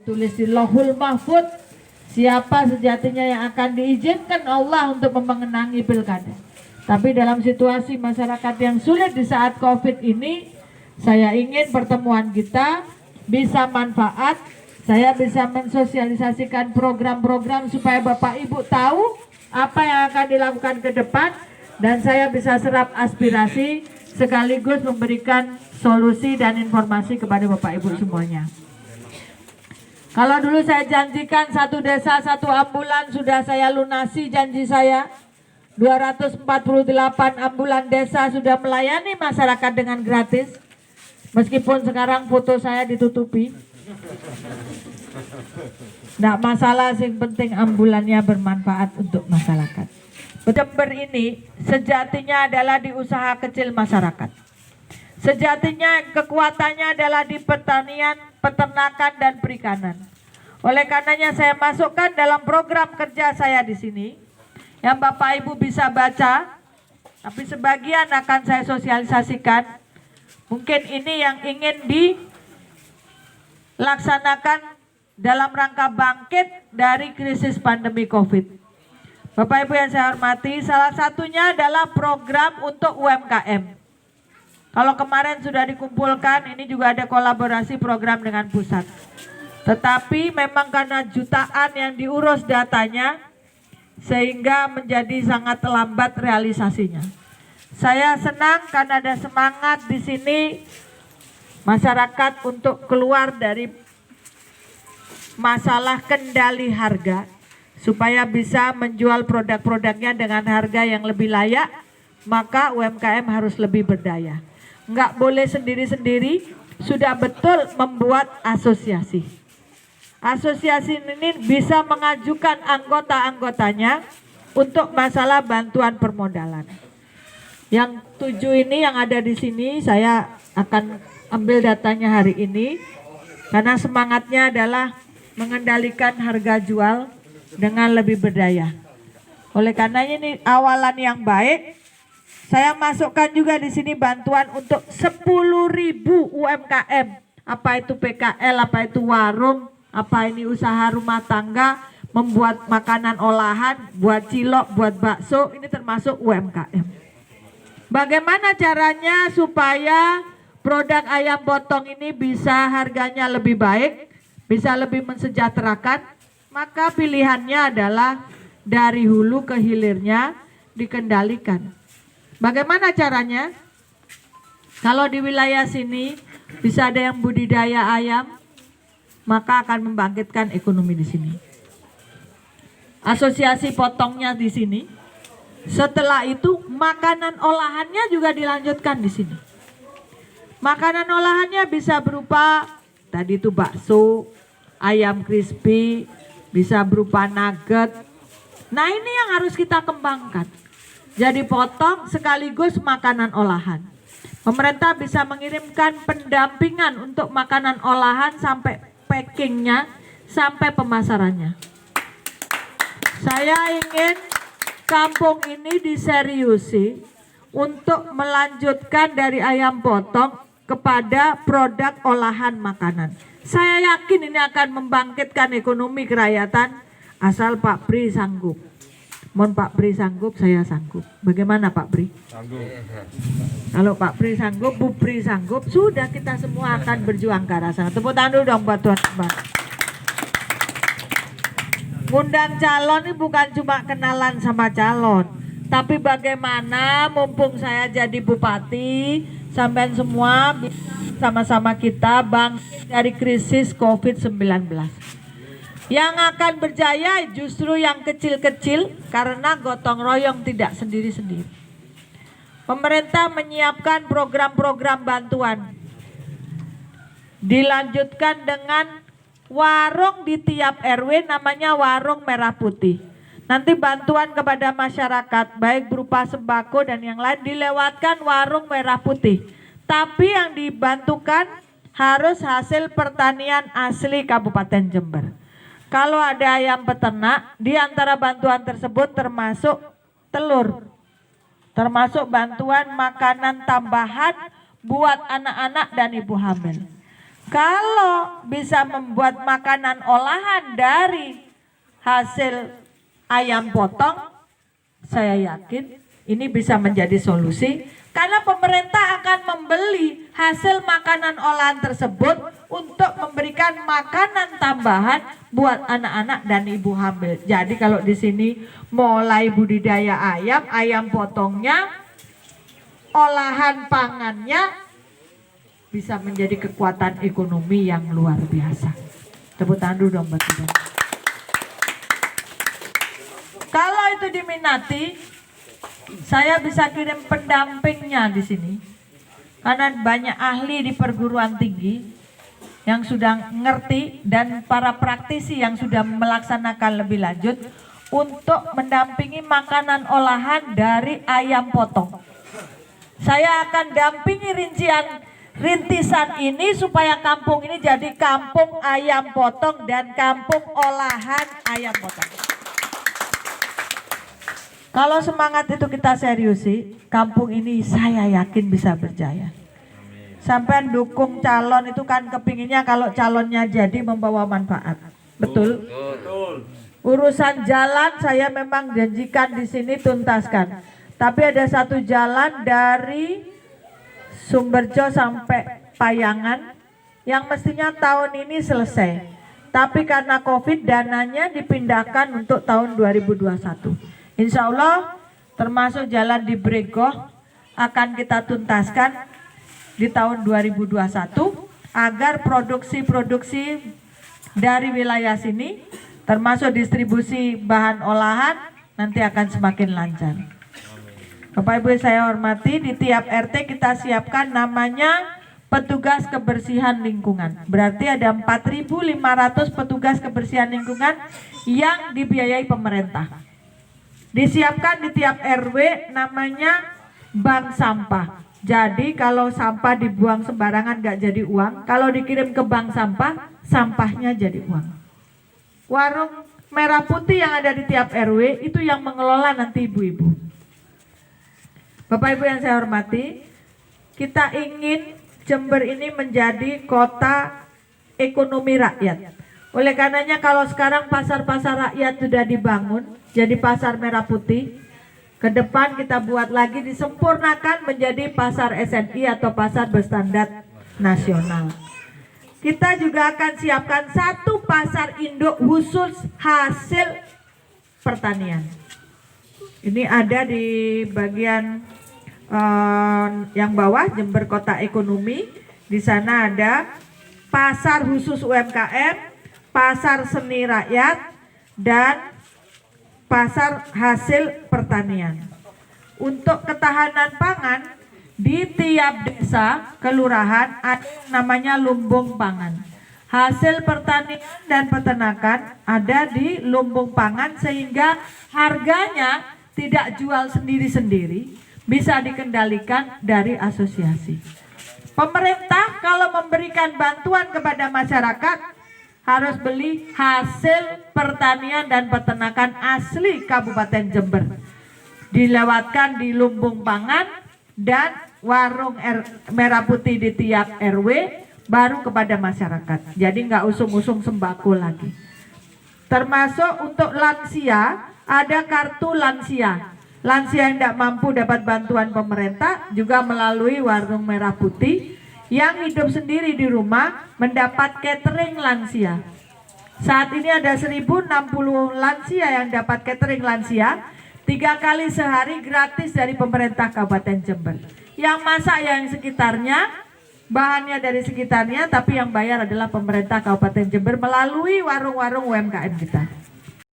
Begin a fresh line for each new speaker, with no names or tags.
Tulis di Lauhul Mahfud siapa sejatinya yang akan diizinkan Allah untuk memenangi pilkada. Tapi dalam situasi masyarakat yang sulit di saat COVID ini, saya ingin pertemuan kita bisa manfaat. Saya bisa mensosialisasikan program-program supaya Bapak Ibu tahu apa yang akan dilakukan ke depan, dan saya bisa serap aspirasi sekaligus memberikan solusi dan informasi kepada Bapak Ibu semuanya. Kalau dulu saya janjikan satu desa satu ambulan, sudah saya lunasi janji saya. 248 ambulan desa sudah melayani masyarakat dengan gratis. Meskipun sekarang foto saya ditutupi. Nggak masalah, yang penting ambulannya bermanfaat untuk masyarakat. Jember ini sejatinya adalah di usaha kecil masyarakat. Sejatinya kekuatannya adalah di pertanian, peternakan, dan perikanan. Oleh karenanya saya masukkan dalam program kerja saya di sini, yang Bapak Ibu bisa baca, tapi sebagian akan saya sosialisasikan. Mungkin ini yang ingin dilaksanakan dalam rangka bangkit dari krisis pandemi COVID. Bapak Ibu yang saya hormati, salah satunya adalah program untuk UMKM. Kalau kemarin sudah dikumpulkan, ini juga ada kolaborasi program dengan pusat. Tetapi memang karena jutaan yang diurus datanya, sehingga menjadi sangat lambat realisasinya. Saya senang karena ada semangat di sini masyarakat untuk keluar dari masalah kendali harga, supaya bisa menjual produk-produknya dengan harga yang lebih layak. Maka UMKM harus lebih berdaya. Nggak boleh sendiri-sendiri, sudah betul membuat asosiasi. Asosiasi ini bisa mengajukan anggota-anggotanya untuk masalah bantuan permodalan. Yang 7 ini yang ada di sini, saya akan ambil datanya hari ini, karena semangatnya adalah mengendalikan harga jual dengan lebih berdaya. Oleh karena ini awalan yang baik. Saya masukkan juga di sini bantuan untuk 10.000 UMKM. Apa itu PKL, apa itu warung, apa ini usaha rumah tangga, membuat makanan olahan, buat cilok, buat bakso, ini termasuk UMKM. Bagaimana caranya supaya produk ayam potong ini bisa harganya lebih baik, bisa lebih mensejahterakan? Maka pilihannya adalah dari hulu ke hilirnya dikendalikan. Bagaimana caranya? Kalau di wilayah sini bisa ada yang budidaya ayam, maka akan membangkitkan ekonomi di sini. Asosiasi potongnya di sini. Setelah itu makanan olahannya juga dilanjutkan di sini. Makanan olahannya bisa berupa tadi itu bakso, ayam crispy, bisa berupa nugget. Nah, ini yang harus kita kembangkan. Jadi potong sekaligus makanan olahan. Pemerintah bisa mengirimkan pendampingan untuk makanan olahan sampai packingnya, sampai pemasarannya. Saya ingin kampung ini diseriusi untuk melanjutkan dari ayam potong kepada produk olahan makanan. Saya yakin ini akan membangkitkan ekonomi kerakyatan asal Pak Pri sanggup. Mohon Pak Pri sanggup, saya sanggup. Bagaimana Pak Pri? Sanggup. Kalau Pak Pri sanggup, Bu Pri sanggup, sudah kita semua akan berjuang ke arah sana. Tepuk tangan dulu dong buat Tuan. Ngundang calon ini bukan cuma kenalan sama calon, tapi bagaimana mumpung saya jadi bupati, sampean semua sama-sama kita bangkit dari krisis COVID-19. Yang akan berjaya justru yang kecil-kecil karena gotong royong, tidak sendiri-sendiri. Pemerintah menyiapkan program-program bantuan. Dilanjutkan dengan warung di tiap RW, namanya warung merah putih. Nanti bantuan kepada masyarakat baik berupa sembako dan yang lain dilewatkan warung merah putih. Tapi yang dibantukan harus hasil pertanian asli Kabupaten Jember. Kalau ada ayam peternak, di antara bantuan tersebut termasuk telur, termasuk bantuan makanan tambahan buat anak-anak dan ibu hamil. Kalau bisa membuat makanan olahan dari hasil ayam potong, saya yakin ini bisa menjadi solusi karena pemerintah akan membeli hasil makanan olahan tersebut untuk memberikan makanan tambahan buat anak-anak dan ibu hamil. Jadi kalau di sini mulai budidaya ayam, ayam potongnya, olahan pangannya bisa menjadi kekuatan ekonomi yang luar biasa. Tepuk tangan dulu dong Mbak Tidak. Kalau itu diminati, saya bisa kirim pendampingnya di sini. Karena banyak ahli di perguruan tinggi yang sudah ngerti dan para praktisi yang sudah melaksanakan lebih lanjut untuk mendampingi makanan olahan dari ayam potong. Saya akan dampingi rintisan ini supaya kampung ini jadi kampung ayam potong dan kampung olahan ayam potong. Kalau semangat itu kita seriusi, kampung ini saya yakin bisa berjaya. Sampai dukung calon itu kan kepinginnya kalau calonnya jadi membawa manfaat. Betul? Betul. Urusan jalan saya memang janjikan di sini tuntaskan. Tapi ada satu jalan dari Sumberjo sampai Payangan yang mestinya tahun ini selesai. Tapi karena COVID dananya dipindahkan untuk tahun 2021. Insya Allah termasuk jalan di Bregoh akan kita tuntaskan di tahun 2021 agar produksi-produksi dari wilayah sini termasuk distribusi bahan olahan nanti akan semakin lancar. Bapak Ibu saya hormati, di tiap RT kita siapkan namanya petugas kebersihan lingkungan. Berarti ada 4.500 petugas kebersihan lingkungan yang dibiayai pemerintah. Disiapkan di tiap RW namanya bank sampah. Jadi kalau sampah dibuang sembarangan gak jadi uang, kalau dikirim ke bank sampah, sampahnya jadi uang. Warung merah putih yang ada di tiap RW itu yang mengelola nanti ibu-ibu. Bapak Ibu yang saya hormati, kita ingin Jember ini menjadi kota ekonomi rakyat. Oleh karenanya kalau sekarang pasar-pasar rakyat sudah dibangun, jadi pasar merah putih, ke depan kita buat lagi disempurnakan menjadi pasar SNI atau pasar berstandar nasional. Kita juga akan siapkan satu pasar induk khusus hasil pertanian. Ini ada di bagian yang bawah Jember Kota Ekonomi. Di sana ada pasar khusus UMKM, pasar seni rakyat, dan pasar hasil pertanian. Untuk ketahanan pangan di tiap desa kelurahan ada namanya lumbung pangan. Hasil pertanian dan peternakan ada di lumbung pangan sehingga harganya tidak jual sendiri-sendiri, bisa dikendalikan dari asosiasi. Pemerintah kalau memberikan bantuan kepada masyarakat harus beli hasil pertanian dan peternakan asli Kabupaten Jember. Dilewatkan di lumbung pangan dan warung merah putih di tiap RW baru kepada masyarakat. Jadi nggak usung-usung sembako lagi. Termasuk untuk lansia ada kartu lansia. Lansia yang tidak mampu dapat bantuan pemerintah juga melalui warung merah putih. Yang hidup sendiri di rumah mendapat catering lansia. Saat ini ada 1060 lansia yang dapat catering lansia 3 kali sehari gratis dari pemerintah Kabupaten Jember. Yang masak yang sekitarnya, bahannya dari sekitarnya, tapi yang bayar adalah pemerintah Kabupaten Jember melalui warung-warung UMKM kita.